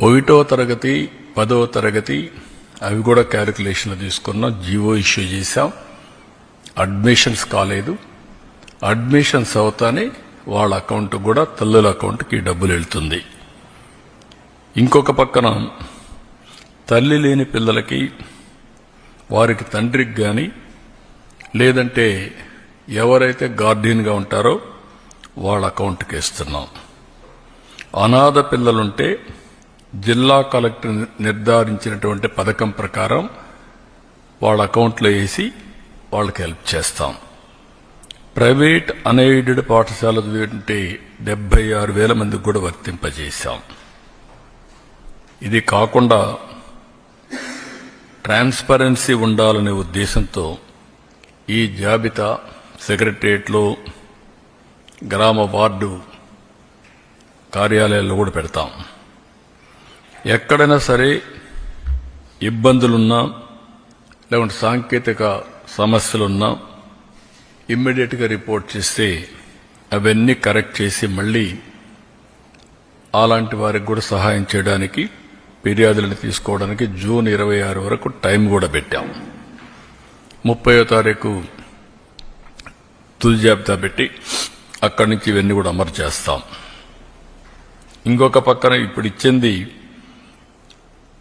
ఒకటో తరగతి 10వ తరగతి అవి కూడా క్యాలిక్యులేషన్లు తీసుకున్నాం. జీవో ఇష్యూ చేశాం. అడ్మిషన్స్ కాలేదు. అడ్మిషన్స్ అవుతానే వాళ్ళ అకౌంట్ కూడా తల్లుల అకౌంట్కి డబ్బులు వెళ్తుంది. ఇంకొక పక్కన తల్లి లేని పిల్లలకి వారికి తండ్రికి కానీ లేదంటే ఎవరైతే గార్డియన్గా ఉంటారో వాళ్ళ అకౌంట్కి ఇస్తున్నాం. అనాథ పిల్లలుంటే జిల్లా కలెక్టర్ నిర్ధారించినటువంటి పథకం ప్రకారం వాళ్ళ అకౌంట్లో వేసి వాళ్ళకి హెల్ప్ చేస్తాం. ప్రైవేట్ అన్ఎయిడెడ్ పాఠశాలలు ఉంటే 76,000 మందికి కూడా వర్తింపజేశాం. ఇది కాకుండా ట్రాన్స్పరెన్సీ ఉండాలనే ఉద్దేశంతో ఈ జాబితా సెక్రటరియట్లో గ్రామ వార్డు కార్యాలయాల్లో కూడా పెడతాం. ఎక్కడైనా సరే ఇబ్బందులున్నా లేకుంటే సాంకేతిక సమస్యలున్నా ఇమ్మీడియట్గా రిపోర్ట్ చేస్తే అవన్నీ కరెక్ట్ చేసి మళ్ళీ అలాంటి వారికి కూడా సహాయం చేయడానికి ఫిర్యాదులను తీసుకోవడానికి జూన్ 26 వరకు టైం కూడా పెట్టాం. 30వ తారీఖు తుది జాబితా పెట్టి అక్కడి నుంచి ఇవన్నీ కూడా అమలు చేస్తాం. ఇంకొక పక్కన ఇప్పుడు ఇచ్చింది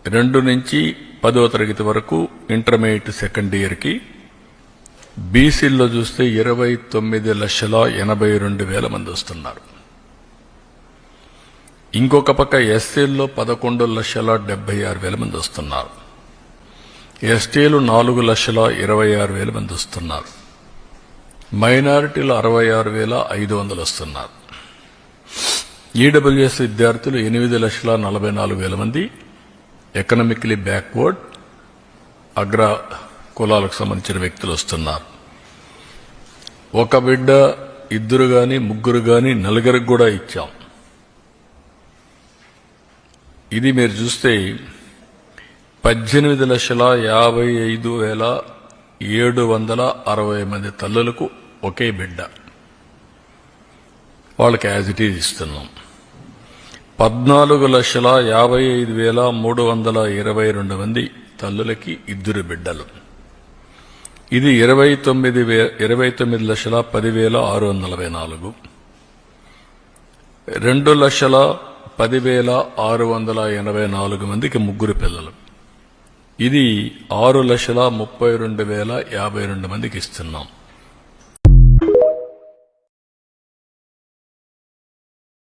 2 నుంచి 10వ తరగతి వరకు ఇంటర్మీడియట్ సెకండ్ ఇయర్కి బీసీల్లో చూస్తే 29,82,000 మంది వస్తున్నారు. ఇంకొక పక్క ఎస్సీల్లో 11,76,000 మంది వస్తున్నారు. ఎస్టీలు 4,26,000 మంది వస్తున్నారు. మైనారిటీలు 66,500 వస్తున్నారు. ఈడబ్ల్యూఎస్ విద్యార్థులు 8,44,000 మంది ఎకనామికలీ బ్యాక్వర్డ్ అగ్ర కులాలకు సంబంధించిన వ్యక్తులు వస్తున్నారు. ఒక బిడ్డ 2 గాని 3 గాని 4 కూడా ఇచ్చాం. ఇది మీరు చూస్తే 18,55,760 మంది తల్లులకు ఒకే బిడ్డ వాళ్ళకి యాజ్ ఇట్ ఈజ్ ఇస్తున్నాం. 14,55,322 మంది తల్లులకి 2 బిడ్డలు. ఇది 29,10,644. 2,10,684 మందికి 3 పిల్లలు. ఇది 6,32,052 మందికి ఇస్తున్నాం.